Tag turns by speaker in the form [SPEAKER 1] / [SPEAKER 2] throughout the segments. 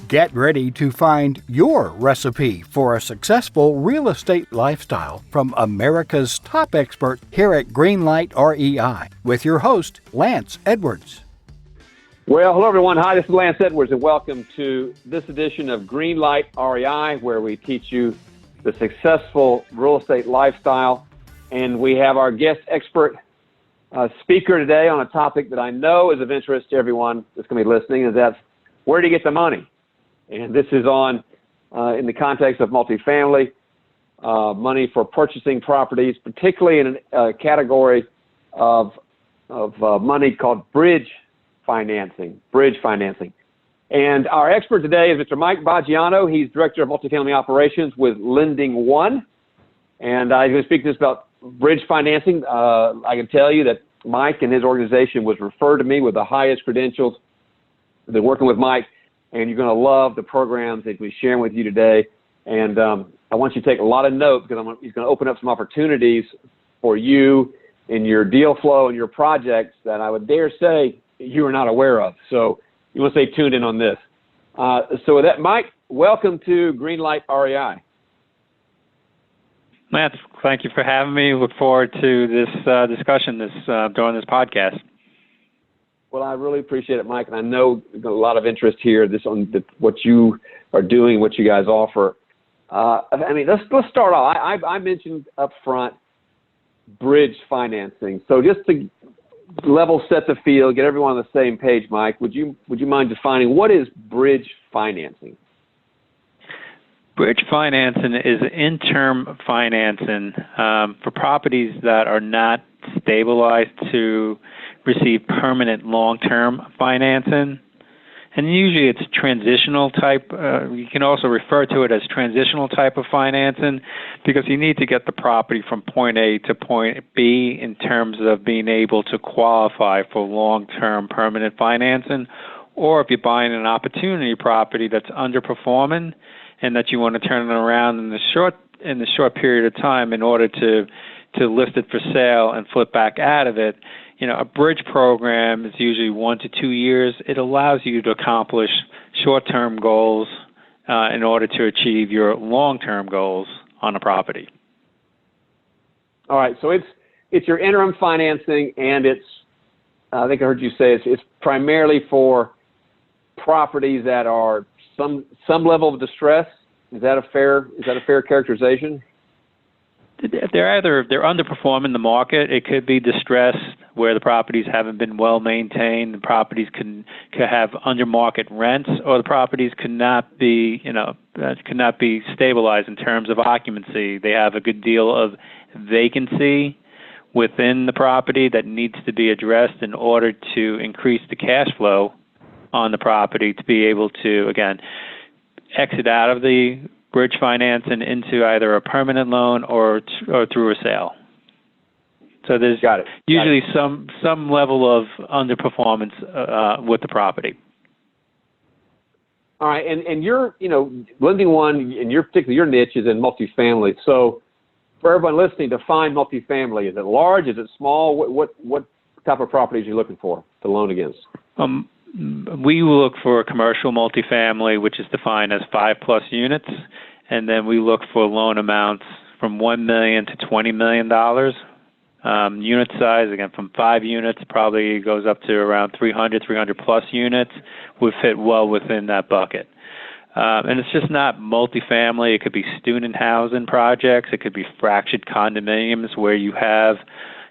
[SPEAKER 1] Get ready to find your recipe for a successful real estate lifestyle from America's top expert here at Greenlight REI with your host, Lance Edwards.
[SPEAKER 2] Well, hello everyone. Hi, this is Lance Edwards and welcome to this edition of Greenlight REI where we teach you the successful real estate lifestyle. And we have our guest expert speaker today on a topic that I know is of interest to everyone that's going to be listening, and that's where do you get the money? And this is on, in the context of multifamily, money for purchasing properties, particularly in a category of money called bridge financing. And our expert today is Mr. Mike Baggiano. He's Director of Multifamily Operations with Lending One. And he's going to speak to us about bridge financing. I can tell you that Mike and his organization was referred to me with the highest credentials. I've been working with Mike, and you're going to love the programs that we're sharing with you today. And I want you to take a lot of note because he's going to open up some opportunities for you in your deal flow and your projects that I would dare say you are not aware of. So you want to stay tuned in on this. So with that, Mike, welcome to Greenlight REI.
[SPEAKER 3] Lance, thank you for having me. Look forward to this discussion during this podcast.
[SPEAKER 2] Well, I really appreciate it, Mike, and I know there's a lot of interest here. What you are doing, what you guys offer. Let's start off. I mentioned up front bridge financing. So just to level set the field, get everyone on the same page, Mike, would you mind defining what is bridge financing?
[SPEAKER 3] Bridge financing is interim financing for properties that are not stabilized to receive permanent long-term financing. And usually it's transitional type. You can also refer to it as transitional type of financing because you need to get the property from point A to point B in terms of being able to qualify for long-term permanent financing. Or if you're buying an opportunity property that's underperforming and that you want to turn it around in the short period of time in order to list it for sale and flip back out of it. You know, a bridge program is usually 1 to 2 years. It allows you to accomplish short-term goals in order to achieve your long-term goals on a property.
[SPEAKER 2] All right, so it's your interim financing, and I think I heard you say it's primarily for properties that are some level of distress. Is that a fair characterization?
[SPEAKER 3] They're underperforming the market. It could be distressed where the properties haven't been well maintained. The properties could have under market rents, or the properties could not be stabilized in terms of occupancy. They have a good deal of vacancy within the property that needs to be addressed in order to increase the cash flow on the property to be able to, again, exit out of the bridge financing into either a permanent loan or through a sale. So there's usually some level of underperformance with the property.
[SPEAKER 2] All right, and you're, Lending One, and particularly your niche is in multifamily. So for everyone listening, define multifamily. Is it large? Is it small? What type of properties are you looking for to loan against?
[SPEAKER 3] We look for commercial multifamily, which is defined as 5+ units, and then we look for loan amounts from $1 million to $20 million. Unit size, again, from 5 units probably goes up to around 300+ units would fit well within that bucket. And it's just not multifamily. It could be student housing projects. It could be fractured condominiums where you have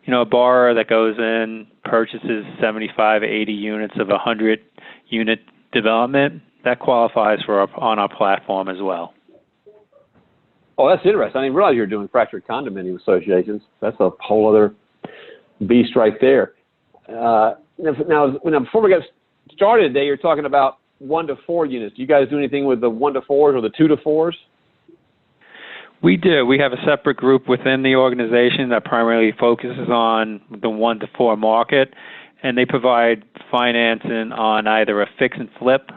[SPEAKER 3] a borrower that goes in, purchases 75, 80 units of a 100-unit development. That qualifies on our platform as well.
[SPEAKER 2] Oh, that's interesting. I didn't realize you were doing fractured condominium associations. That's a whole other beast right there. Now, before we get started today, you're talking about 1 to 4 units. Do you guys do anything with the 1 to 4s or the 2 to 4s?
[SPEAKER 3] We do. We have a separate group within the organization that primarily focuses on the 1 to 4 market, and they provide financing on either a fix and flip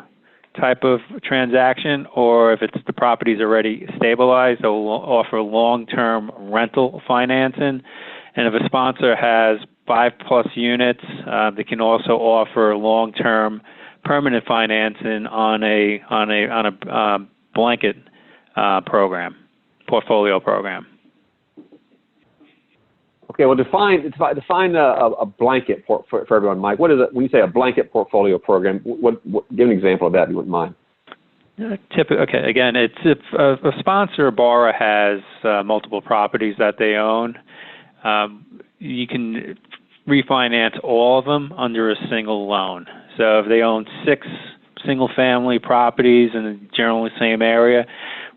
[SPEAKER 3] type of transaction, or if it's the property's already stabilized, they'll offer long-term rental financing. And if a sponsor has 5+ units, they can also offer long-term permanent financing on a blanket portfolio program.
[SPEAKER 2] Okay, well, define a blanket for everyone, Mike. What is it when you say a blanket portfolio program? Give an example of that, if you wouldn't mind.
[SPEAKER 3] Okay, again, it's if a sponsor or borrower has multiple properties that they own, you can refinance all of them under a single loan. So if they own 6 single-family properties in generally the same area,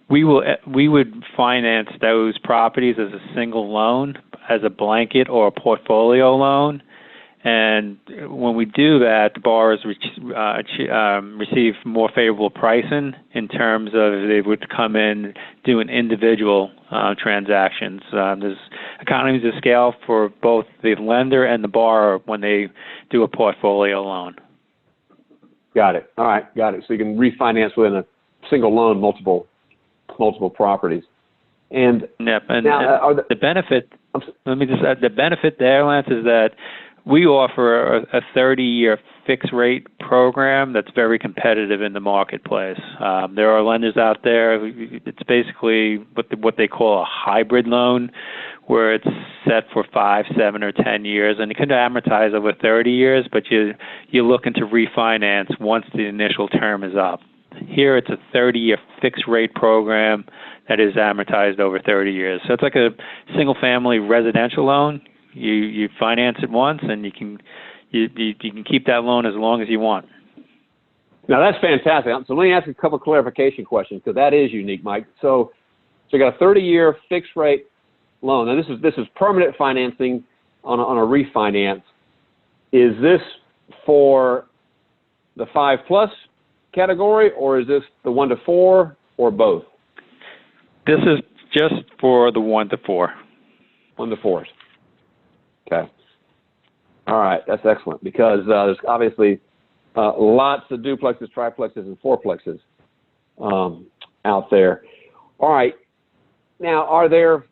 [SPEAKER 3] we would finance those properties as a single loan, as a blanket or a portfolio loan. And when we do that, the borrowers receive more favorable pricing in terms of they would come in doing individual transactions. There's economies of scale for both the lender and the borrower when they do a portfolio loan.
[SPEAKER 2] Got it. All right, got it. So you can refinance within a single loan multiple properties. And
[SPEAKER 3] yep. And
[SPEAKER 2] now,
[SPEAKER 3] the benefit. Let me just add, the benefit there, Lance, is that we offer a 30-year fixed rate program that's very competitive in the marketplace. There are lenders out there. It's basically what they call a hybrid loan, where it's set for 5, 7, or 10 years, and it can amortize over 30 years. But you're looking to refinance once the initial term is up. Here, it's a 30-year fixed rate program that is amortized over 30 years. So it's like a single-family residential loan. You finance it once, and you can keep that loan as long as you want.
[SPEAKER 2] Now that's fantastic. So let me ask a couple of clarification questions, because that is unique, Mike. So you got a 30-year fixed rate loan. Now this is permanent financing on a refinance. Is this for the 5+ category, or is this the 1 to 4, or both?
[SPEAKER 3] This is just for the 1 to 4.
[SPEAKER 2] 1 to 4s. Okay. All right, that's excellent, because there's obviously lots of duplexes, triplexes, and fourplexes out there. All right. Now, are there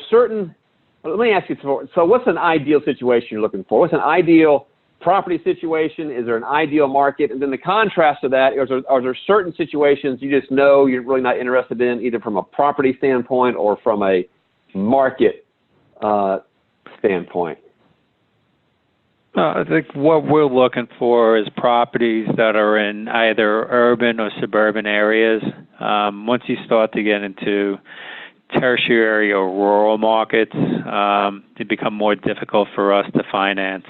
[SPEAKER 2] certain? Let me ask you. So, what's an ideal situation you're looking for? What's an ideal property situation? Is there an ideal market? And then the contrast to that, are there certain situations you just know you're really not interested in, either from a property standpoint or from a market standpoint?
[SPEAKER 3] I think what we're looking for is properties that are in either urban or suburban areas. Once you start to get into tertiary or rural markets, it becomes more difficult for us to finance.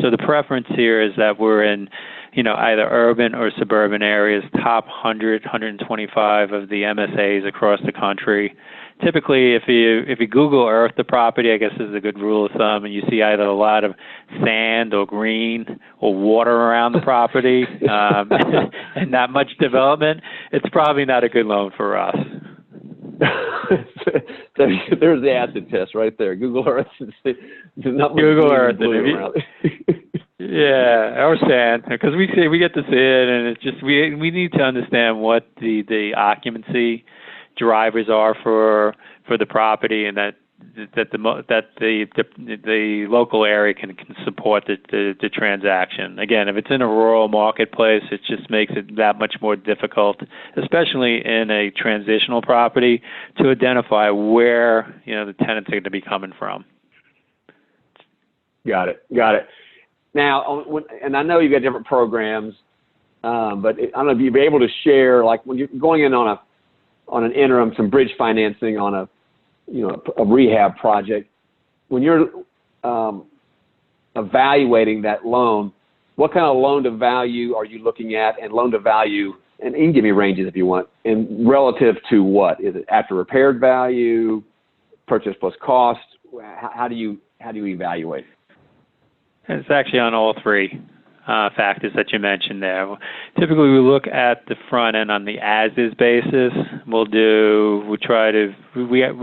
[SPEAKER 3] So the preference here is that we're in, either urban or suburban areas, top 100, 125 of the MSAs across the country. Typically, if you Google Earth the property, I guess is a good rule of thumb, and you see either a lot of sand or green or water around the property and not much development, it's probably not a good loan for us.
[SPEAKER 2] There's the acid test right there. Google Earth.
[SPEAKER 3] Google Earth. Yeah, or sand, because we get to see it, and it's just we need to understand what the occupancy drivers are for the property, and that the local area can support the transaction. Again, if it's in a rural marketplace, it just makes it that much more difficult, especially in a transitional property, to identify where the tenants are going to be coming from.
[SPEAKER 2] Got it. Now, and I know you've got different programs, but I don't know if you'd be able to share, like when you're going in on an interim, some bridge financing on a rehab project. When you're evaluating that loan, what kind of loan to value are you looking at, and loan to value, and you can give me ranges if you want, and relative to what? Is it after repaired value, purchase plus cost? How do you evaluate?
[SPEAKER 3] It's actually on all three factors that you mentioned there. Typically, we look at the front end on the as-is basis. We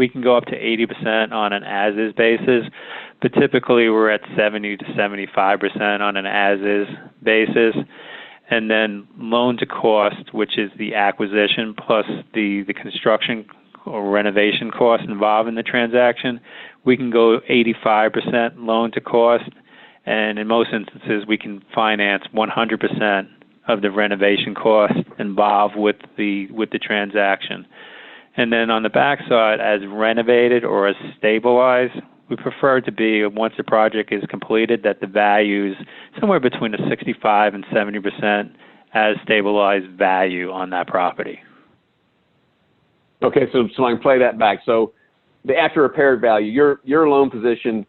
[SPEAKER 3] can go up to 80% on an as-is basis, but typically we're at 70 to 75% on an as-is basis. And then loan to cost, which is the acquisition plus the construction or renovation cost involved in the transaction, we can go 85% loan to cost. And in most instances, we can finance 100% of the renovation cost involved with the transaction. And then on the backside, as renovated or as stabilized, we prefer to be, once the project is completed, that the value's somewhere between a 65 and 70% as stabilized value on that property.
[SPEAKER 2] Okay, so I can play that back. So the after repaired value, your loan position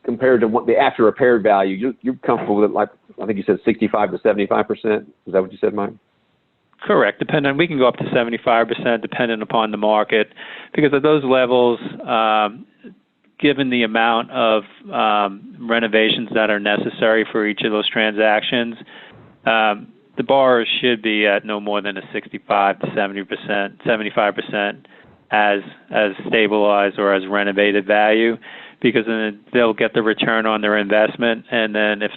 [SPEAKER 2] compared to what the after repaired value, you're comfortable with it, like I think you said 65 to 75%. Is that what you said, Mike?
[SPEAKER 3] Correct. We can go up to 75%, depending upon the market, because at those levels, given the amount of renovations that are necessary for each of those transactions, the borrower should be at no more than a 65 to 70%, 75% as stabilized or as renovated value, because then they'll get the return on their investment, and then it's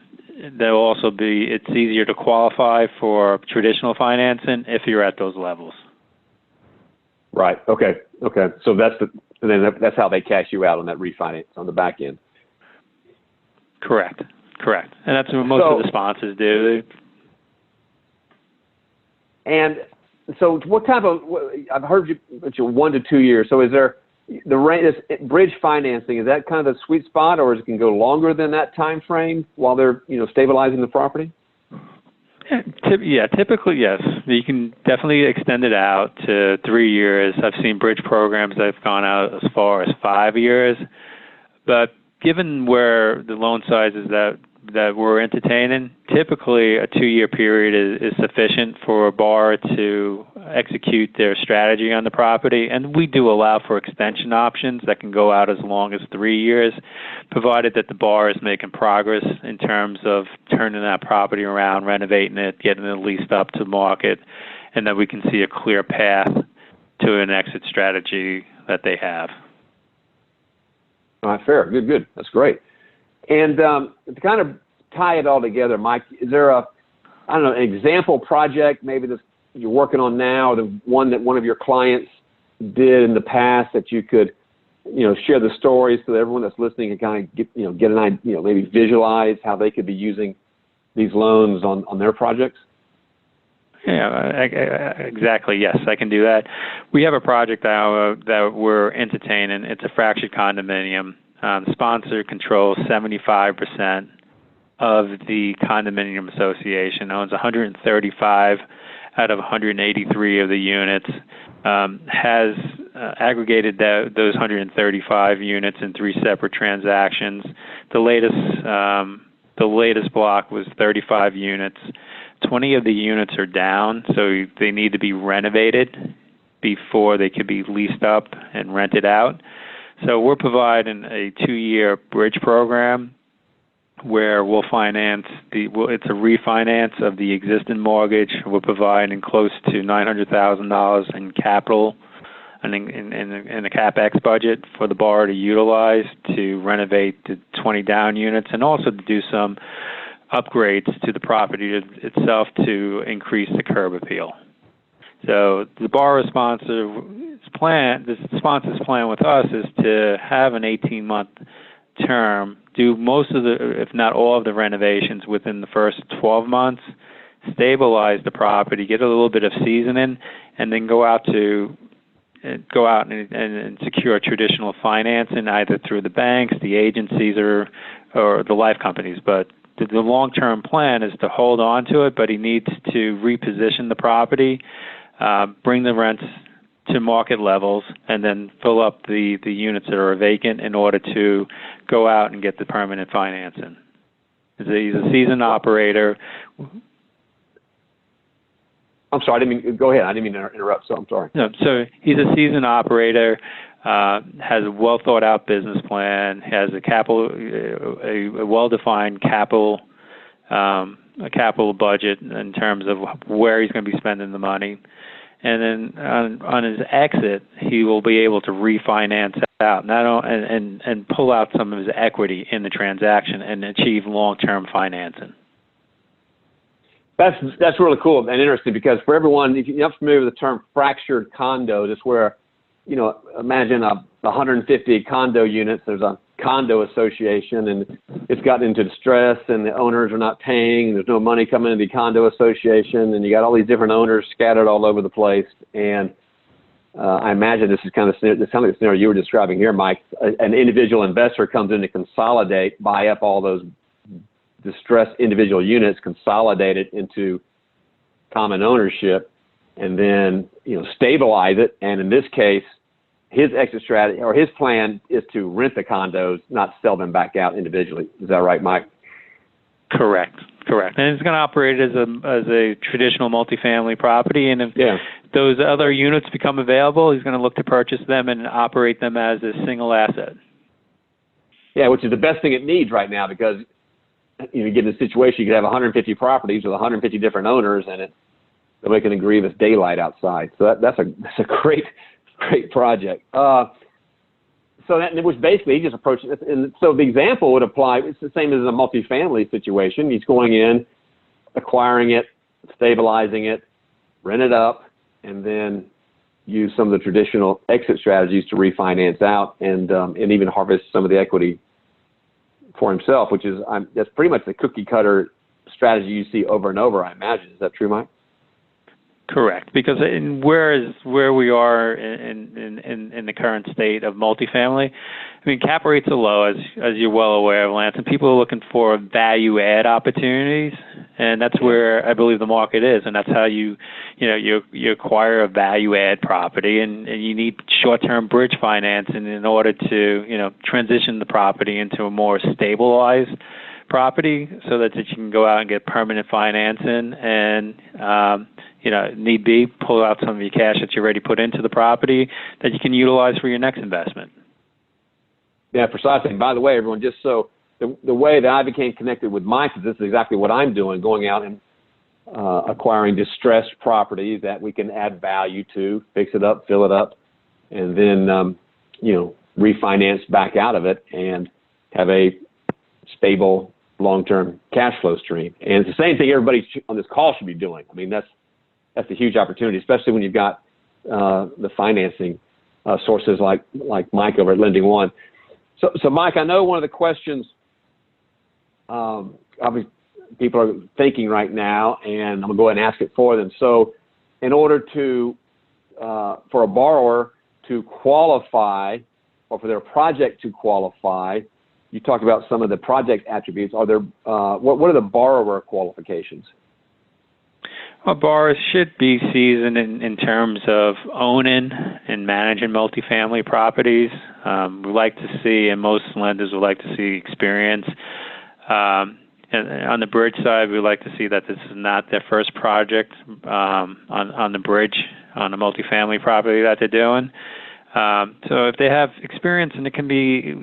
[SPEAKER 3] easier to qualify for traditional financing if you're at those levels.
[SPEAKER 2] Right. Okay. So that's how they cash you out on that refinance on the back end.
[SPEAKER 3] Correct. And that's what most of the sponsors do.
[SPEAKER 2] And so what type of, I've heard you mention 1 to 2 years. So is there this bridge financing, is that kind of the sweet spot, or is it can go longer than that time frame while they're, stabilizing the property?
[SPEAKER 3] Yeah, typically, yes. You can definitely extend it out to 3 years. I've seen bridge programs that have gone out as far as 5 years. But given where the loan sizes that we're entertaining, typically a 2-year period is sufficient for a borrower to execute their strategy on the property. And we do allow for extension options that can go out as long as 3 years, provided that the borrower is making progress in terms of turning that property around, renovating it, getting it leased up to market, and that we can see a clear path to an exit strategy that they have.
[SPEAKER 2] All right, fair. Good. That's great. And to kind of tie it all together, Mike, is there an example project maybe that you're working on now, the one that one of your clients did in the past that you could, share the stories so that everyone that's listening can kind of get an idea, maybe visualize how they could be using these loans on their projects?
[SPEAKER 3] Yeah, exactly. Yes, I can do that. We have a project that we're entertaining. It's a fractured condominium. The sponsor controls 75% of the condominium association, owns 135 out of 183 of the units, has aggregated those 135 units in 3 separate transactions. The latest block was 35 units. 20 of the units are down, so they need to be renovated before they could be leased up and rented out. So we're providing a 2-year bridge program where we'll finance it's a refinance of the existing mortgage. We're providing close to $900,000 in capital and in the CapEx budget for the borrower to utilize to renovate the 20 down units, and also to do some upgrades to the property itself to increase the curb appeal. So the borrower sponsor's plan with us is to have an 18-month term, do most of if not all of the renovations within the first 12 months, stabilize the property, get a little bit of seasoning, and then go out and secure traditional financing either through the banks, the agencies, or the life companies. But the long-term plan is to hold on to it, but he needs to reposition the property, bring the rents to market levels, and then fill up the units that are vacant in order to go out and get the permanent financing. He's a seasoned operator.
[SPEAKER 2] I'm sorry, go ahead. I didn't mean to interrupt, so I'm sorry.
[SPEAKER 3] No, so he's a seasoned operator, has a well-thought-out business plan, has a well-defined capital budget in terms of where he's going to be spending the money. And then on his exit, he will be able to refinance out and pull out some of his equity in the transaction and achieve long-term financing.
[SPEAKER 2] That's really cool and interesting, because for everyone, if you're not familiar with the term fractured condo, it's where, imagine 150 condo units. There's condo association, and it's gotten into distress, and the owners are not paying, and there's no money coming into the condo association, and you got all these different owners scattered all over the place. And I imagine this is kind of the scenario you were describing here, Mike. An individual investor comes in to consolidate, buy up all those distressed individual units, consolidate it into common ownership, and then stabilize it. And in this case, his exit strategy or his plan is to rent the condos, not sell them back out individually. Is that right, Mike?
[SPEAKER 3] Correct. And it's going to operate as a traditional multifamily property. And if those other units become available, he's going to look to purchase them and operate them as a single asset.
[SPEAKER 2] Yeah, which is the best thing it needs right now, because you get in a situation you could have 150 properties with 150 different owners, and nobody can agree if it's daylight outside. So that's a great project. So that was basically, he just approached it. And so the example would apply. It's the same as a multifamily situation. He's going in, acquiring it, stabilizing it, rent it up, and then use some of the traditional exit strategies to refinance out and even harvest some of the equity for himself, which is that's pretty much the cookie cutter strategy you see over and over, I imagine. Is that true, Mike?
[SPEAKER 3] Correct, because where we are in the current state of multifamily, I mean, cap rates are low, as you're well aware of, Lance, and people are looking for value add opportunities, and that's where I believe the market is, and that's how you acquire a value add property, and you need short-term bridge financing in order to transition the property into a more stabilized property, so that you can go out and get permanent financing and need be, pull out some of your cash that you already put into the property that you can utilize for your next investment.
[SPEAKER 2] Yeah, precisely. And by the way, everyone, just so the way that I became connected with Mike is this is exactly what I'm doing, going out and acquiring distressed property that we can add value to, fix it up, fill it up, and then, refinance back out of it and have a stable long-term cash flow stream. And it's the same thing everybody on this call should be doing. I mean, that's a huge opportunity, especially when you've got the financing sources like Mike over at Lending One. So Mike, I know one of the questions obviously people are thinking right now, and I'm going to go ahead and ask it for them. So in order to for a borrower to qualify, or for their project to qualify, you talked about some of the project attributes. Are there what are the borrower qualifications?
[SPEAKER 3] Well, borrowers should be seasoned in terms of owning and managing multifamily properties. We like to see, and most lenders would like to see, experience. And on the bridge side, we like to see that this is not their first project on the bridge, on a multifamily property that they're doing. So if they have experience, and it can be,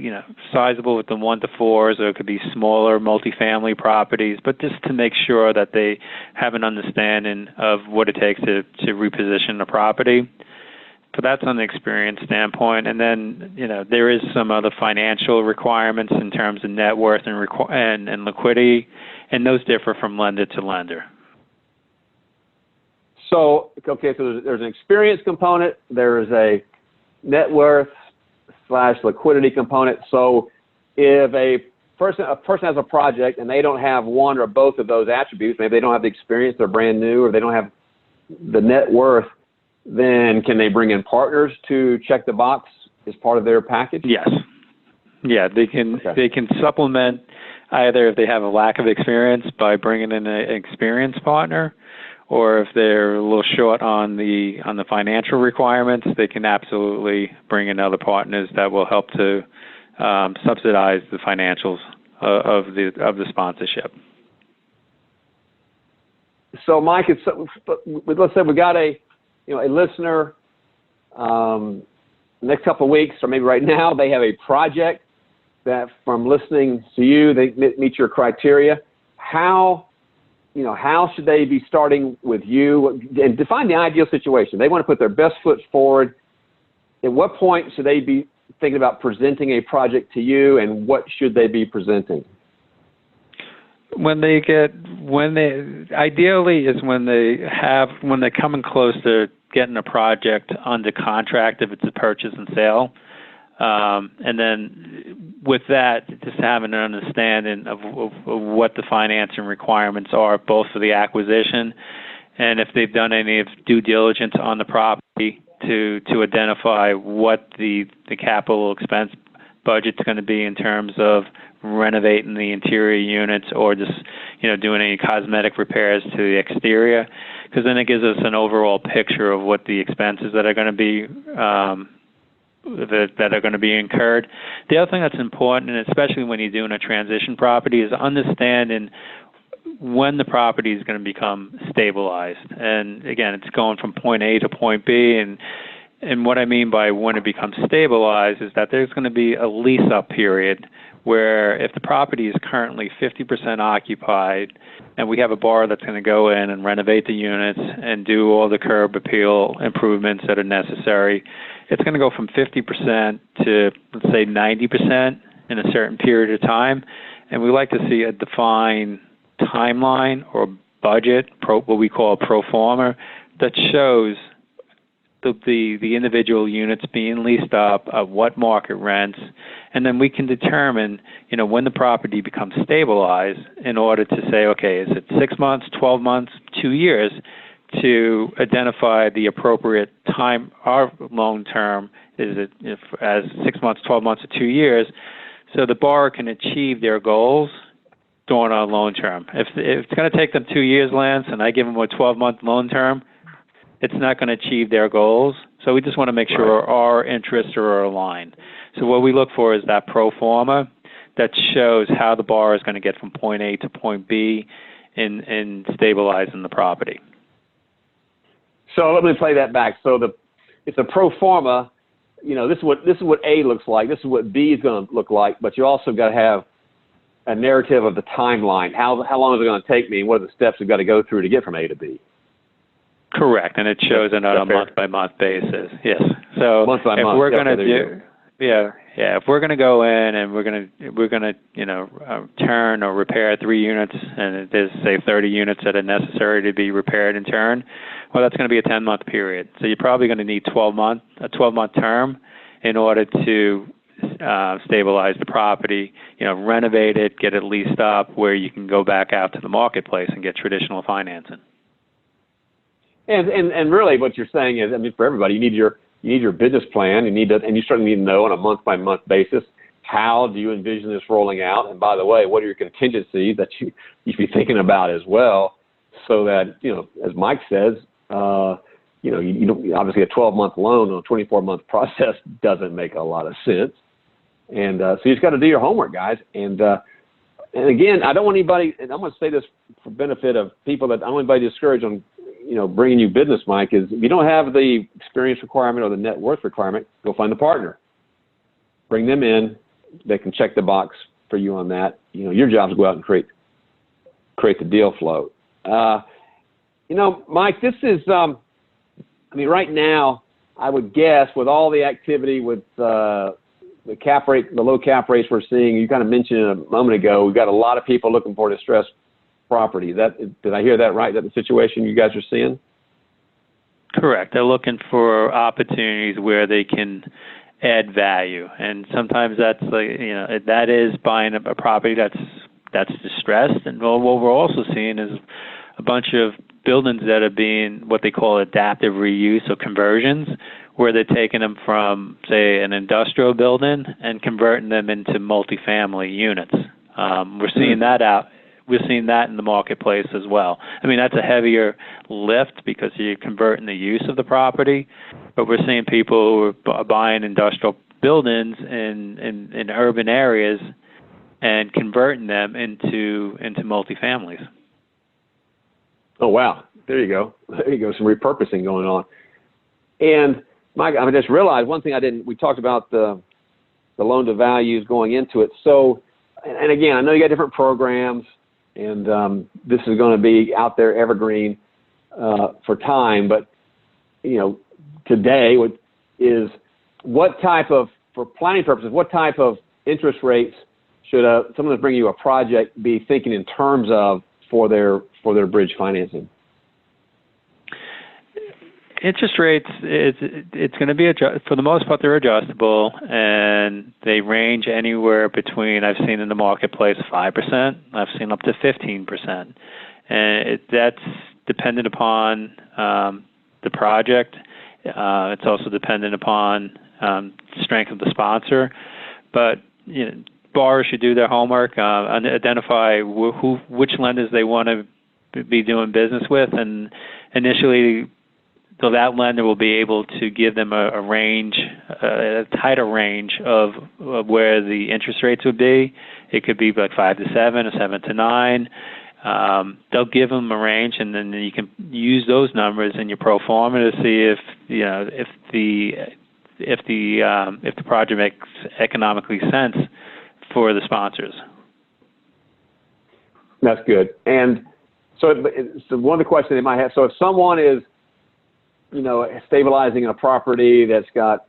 [SPEAKER 3] sizable with the 1 to 4s, or it could be smaller multifamily properties, but just to make sure that they have an understanding of what it takes to reposition a property. But that's on the experience standpoint. And then, there is some other financial requirements in terms of net worth and liquidity, and those differ from lender to lender. So,
[SPEAKER 2] okay, so there's an experience component, there's a net worth / liquidity component. So if a person has a project and they don't have one or both of those attributes, maybe they don't have the experience, they're brand new, or they don't have the net worth, then can they bring in partners to check the box as part of their package?
[SPEAKER 3] Yes. Yeah, they can.
[SPEAKER 2] Okay.
[SPEAKER 3] They can supplement either if they have a lack of experience by bringing in an experienced partner, or if they're a little short on the financial requirements, they can absolutely bring in other partners that will help to subsidize the financials of the sponsorship.
[SPEAKER 2] So, Mike, let's say we got a listener. Next couple of weeks, or maybe right now, they have a project that, from listening to you, they meet your criteria. How should they be starting with you? And define the ideal situation. They want to put their best foot forward. At what point should they be thinking about presenting a project to you, and what should they be presenting?
[SPEAKER 3] Ideally is when they're coming close to getting a project under contract, if it's a purchase and sale. And then with that, just having an understanding of what the financing requirements are, both for the acquisition and if they've done any due diligence on the property to identify what the capital expense budget's going to be in terms of renovating the interior units or just, doing any cosmetic repairs to the exterior, because then it gives us an overall picture of what the expenses that are going to be that are going to be incurred. The other thing that's important, and especially when you're doing a transition property, is understanding when the property is going to become stabilized. And again, it's going from point A to point B, and what I mean by when it becomes stabilized is that there's going to be a lease-up period where if the property is currently 50% occupied and we have a borrower that's going to go in and renovate the units and do all the curb appeal improvements that are necessary, it's going to go from 50% to, let's say, 90% in a certain period of time. And we like to see a defined timeline or budget, what we call a pro forma, that shows the individual units being leased up, of what market rents, and then we can determine, when the property becomes stabilized in order to say, okay, is it 6 months, 12 months, 2 years, to identify the appropriate time. Our loan term is as 6 months, 12 months, or 2 years, so the borrower can achieve their goals during our loan term. If it's going to take them 2 years, Lance, and I give them a 12-month loan term, it's not going to achieve their goals. So we just want to make sure our interests are aligned. So what we look for is that pro forma that shows how the borrower is going to get from point A to point B in stabilizing the property.
[SPEAKER 2] So let me play that back. So it's a pro forma. This is what A looks like. This is what B is going to look like. But you also got to have a narrative of the timeline. How long is it going to take me, and what are the steps we've got to go through to get from A to B?
[SPEAKER 3] Correct, and it shows it on a month-by-month basis. Yes. So
[SPEAKER 2] month by month.
[SPEAKER 3] We're going to do, if we're going to go in and we're going to turn or repair 3 units, and there's say 30 units that are necessary to be repaired and turned, well, that's going to be a 10-month period. So you're probably going to need a 12-month term in order to stabilize the property, renovate it, get it leased up, where you can go back out to the marketplace and get traditional financing.
[SPEAKER 2] And really, what you're saying is, for everybody, you need your business plan. And you certainly need to know on a month-by-month basis, how do you envision this rolling out? And by the way, what are your contingencies that you should be thinking about as well, so that as Mike says, you don't, obviously a 12-month loan on a 24-month process doesn't make a lot of sense. And so you just got to do your homework, guys. And again, I don't want anybody, and I'm going to say this for benefit of people, that I don't want anybody discouraged on bringing you business, Mike, is if you don't have the experience requirement or the net worth requirement, go find a partner. Bring them in. They can check the box for you on that. Your job is to go out and create the deal flow. Mike, this is, right now, I would guess with all the activity with the cap rate, the low cap rates we're seeing, you kind of mentioned it a moment ago, we've got a lot of people looking for distressed property. Did I hear that right? Is that the situation you guys are seeing?
[SPEAKER 3] Correct. They're looking for opportunities where they can add value, and sometimes that's that is buying a property that's distressed. And what we're also seeing is a bunch of buildings that are being what they call adaptive reuse or conversions, where they're taking them from, say, an industrial building and converting them into multifamily units. We're seeing that out. We're seeing that in the marketplace as well. That's a heavier lift because you're converting the use of the property, but we're seeing people who are buying industrial buildings in urban areas and converting them into multifamilies.
[SPEAKER 2] Oh, wow. There you go. Some repurposing going on. And Mike, I just realized one thing we talked about the loan to values going into it. So, and again, I know you got different programs, and this is going to be out there evergreen for time. But, today what type of, for planning purposes, what type of interest rates should someone that's bringing you a project be thinking in terms of for their bridge financing?
[SPEAKER 3] Interest rates, it's going to be, for the most part, they're adjustable, and they range anywhere between, I've seen in the marketplace, 5%, I've seen up to 15%. And that's dependent upon the project. It's also dependent upon strength of the sponsor. But borrowers should do their homework, identify which lenders they want to be doing business with, and initially, so that lender will be able to give them a range, a tighter range of where the interest rates would be. It could be like 5 to 7 or 7 to 9. They'll give them a range, and then you can use those numbers in your pro forma to see if the project makes economically sense for the sponsors.
[SPEAKER 2] That's good. And so one of the questions they might have, so if someone is stabilizing a property that's got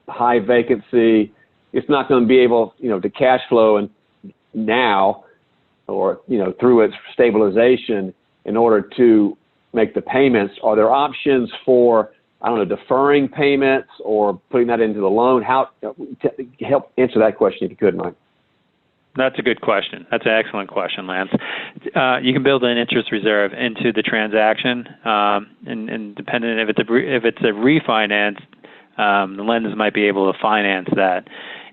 [SPEAKER 2] high vacancy, it's not going to be able, to cash flow and now or, through its stabilization in order to make the payments. Are there options for, deferring payments or putting that into the loan? How help answer that question if you could, Mike.
[SPEAKER 3] That's a good question. That's an excellent question, Lance. You can build an interest reserve into the transaction, and depending if it's a refinance, the lenders might be able to finance that.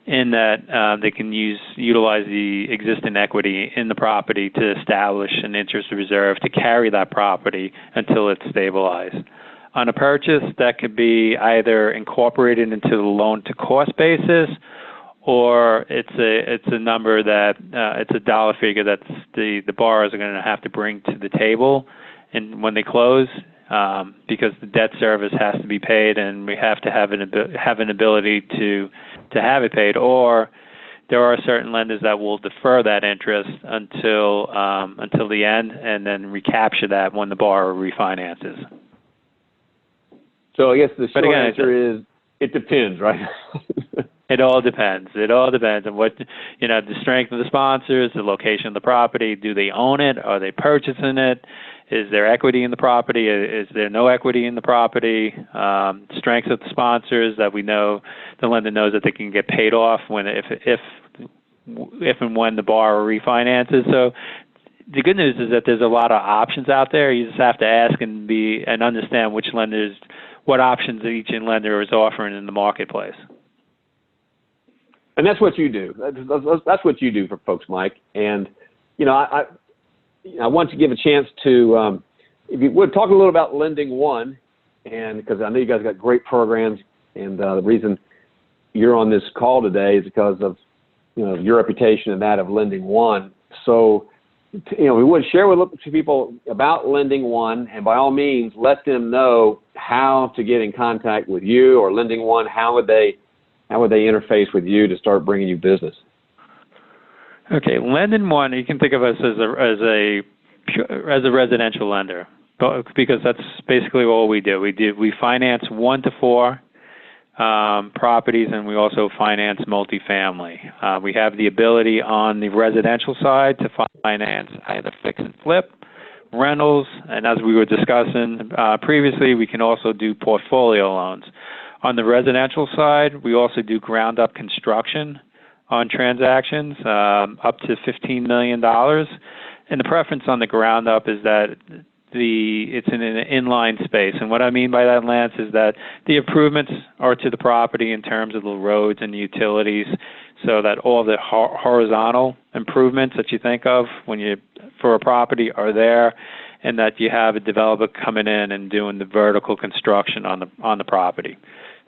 [SPEAKER 3] In that, they can utilize the existing equity in the property to establish an interest reserve to carry that property until it's stabilized. On a purchase, that could be either incorporated into the loan-to-cost basis, or it's a number that it's a dollar figure that the borrowers are going to have to bring to the table, and when they close, because the debt service has to be paid, and we have to have an ability to have it paid. Or there are certain lenders that will defer that interest until the end, and then recapture that when the borrower refinances.
[SPEAKER 2] So I guess the short answer is it depends, right?
[SPEAKER 3] It all depends. It all depends on what, the strength of the sponsors, the location of the property. Do they own it? Are they purchasing it? Is there equity in the property? Is there no equity in the property? Strength of the sponsors that we know, the lender knows that they can get paid off if and when the borrower refinances. So the good news is that there's a lot of options out there. You just have to ask and understand what options each lender is offering in the marketplace.
[SPEAKER 2] And that's what you do. That's what you do for folks, Mike. And, I want to give a chance to, if you would, talk a little about Lending One, and because I know you guys got great programs, and the reason you're on this call today is because of, your reputation and that of Lending One. So, we would share with people about Lending One, and by all means, let them know how to get in contact with you or Lending One. How would they interface with you to start bringing you business?
[SPEAKER 3] Okay, Lending One, you can think of us as a residential lender, because that's basically all we do. We finance 1 to 4 properties, and we also finance multifamily. We have the ability on the residential side to finance either fix and flip, rentals, and as we were discussing previously, we can also do portfolio loans. On the residential side, we also do ground-up construction on transactions up to $15 million. And the preference on the ground-up is that it's in an inline space. And what I mean by that, Lance, is that the improvements are to the property in terms of the roads and the utilities, so that all the horizontal improvements that you think of for a property are there, and that you have a developer coming in and doing the vertical construction on the property.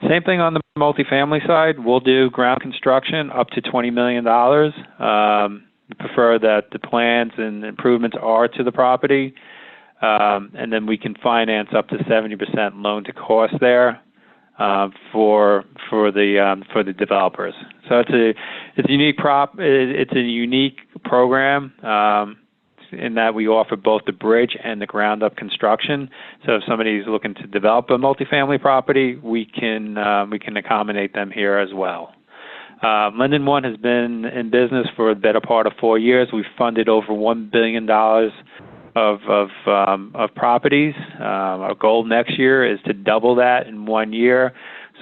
[SPEAKER 3] Same thing on the multifamily side. We'll do ground construction up to $20 million. We prefer that the plans and improvements are to the property, and then we can finance up to 70% loan to cost there for the developers. So it's a unique It's a unique program. In that we offer both the bridge and the ground-up construction. So if somebody is looking to develop a multifamily property, we can accommodate them here as well. Lending One has been in business for the better part of 4 years. We've funded over $1 billion of properties. Our goal next year is to double that in 1 year.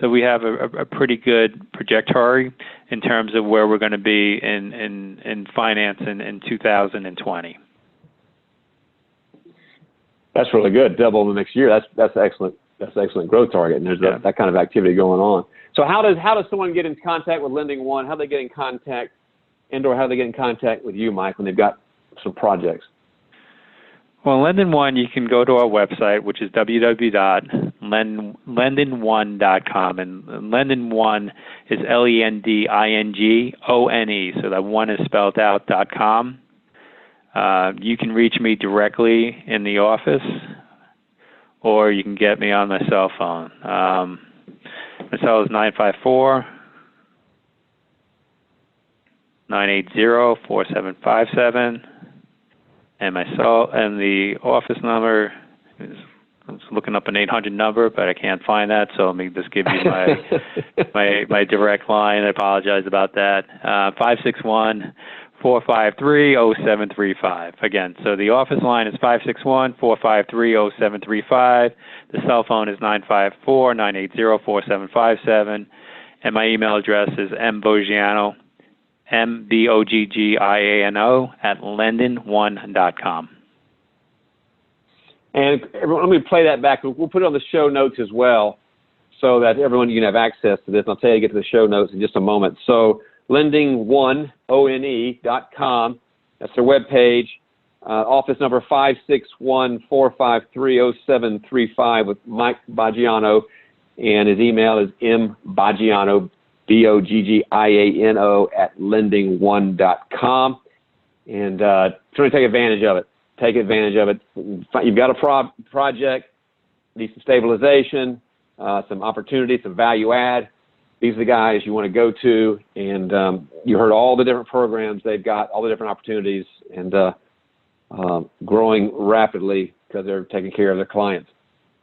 [SPEAKER 3] So we have a pretty good trajectory in terms of where we're going to be in finance in 2020.
[SPEAKER 2] That's really good. Double in the next year. That's excellent. That's an excellent growth target, and there's that kind of activity going on. So how does someone get in contact with Lending One? How do they get in contact, and/or how do they get in contact with you, Mike, when they've got some projects?
[SPEAKER 3] Well, Lending One, you can go to our website, which is www.lendingone.com, and Lending One is LENDINGONE, so that one is spelled out .com. You can reach me directly in the office, or you can get me on my cell phone. My cell is 954-980-4757. And the office number is, I was looking up an 800 number, but I can't find that, so let me just give you my my direct line. I apologize about that. 561-453-0735. Again, so the office line is 561-453-0735. The cell phone is 954-980-4757. And my email address is mboggiano, MBOGGIANO @lendingone.com.
[SPEAKER 2] And everyone, let me play that back. We'll put it on the show notes as well, so that everyone can have access to this. And I'll tell you to get to the show notes in just a moment. So lendingone.com. That's their webpage. Office number 561-453-0735 with Mike Boggiano, and his email is mboggiano, BOGGIANO @lendingone.com. And try to take advantage of it. Take advantage of it. You've got a project, need some stabilization, some opportunity, some value add. These are the guys you want to go to, and you heard all the different programs they've got, all the different opportunities, and growing rapidly because they're taking care of their clients.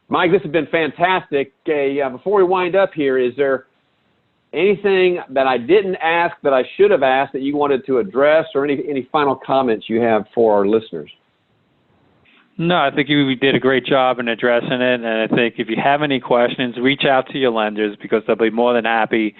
[SPEAKER 2] Mike, this has been fantastic. Before we wind up here, is there anything that I didn't ask that I should have asked that you wanted to address, or any final comments you have for our listeners?
[SPEAKER 3] No, I think you did a great job in addressing it, and I think if you have any questions, reach out to your lenders, because they'll be more than happy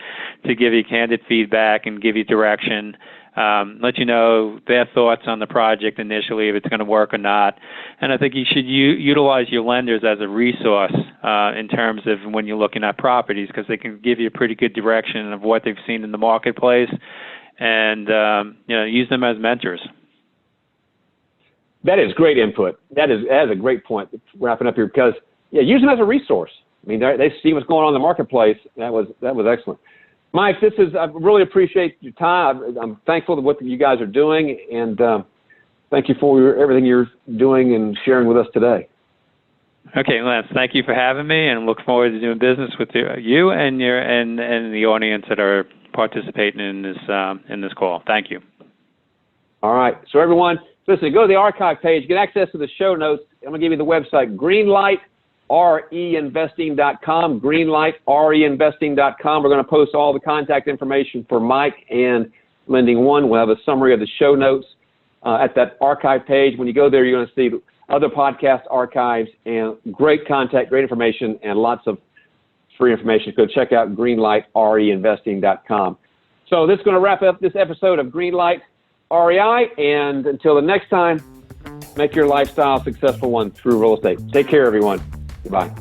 [SPEAKER 3] to give you candid feedback and give you direction, let you know their thoughts on the project initially, if it's going to work or not. And I think you should utilize your lenders as a resource in terms of when you're looking at properties, because they can give you a pretty good direction of what they've seen in the marketplace, and use them as mentors.
[SPEAKER 2] That is great input. That is a great point. Wrapping up here, because use them as a resource. I mean, they see what's going on in the marketplace. That was excellent, Mike. I really appreciate your time. I'm thankful for what you guys are doing, and thank you for everything you're doing and sharing with us today.
[SPEAKER 3] Okay, Lance. Thank you for having me, and look forward to doing business with you and the audience that are participating in this call. Thank you.
[SPEAKER 2] All right. So everyone, listen, go to the archive page, get access to the show notes. I'm going to give you the website, greenlightreinvesting.com, greenlightreinvesting.com. We're going to post all the contact information for Mike and Lending One. We'll have a summary of the show notes at that archive page. When you go there, you're going to see other podcast archives and great contact, great information, and lots of free information. Go check out greenlightreinvesting.com. So this is going to wrap up this episode of Greenlight REI, and until the next time, make your lifestyle a successful one through real estate. Take care, everyone. Goodbye.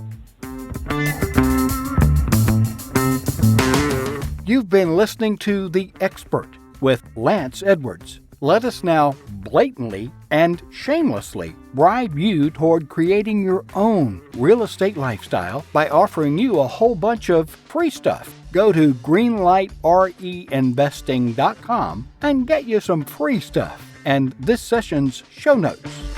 [SPEAKER 1] You've been listening to The Expert with Lance Edwards. Let us now blatantly and shamelessly bribe you toward creating your own real estate lifestyle by offering you a whole bunch of free stuff. Go to greenlightreinvesting.com and get you some free stuff and this session's show notes.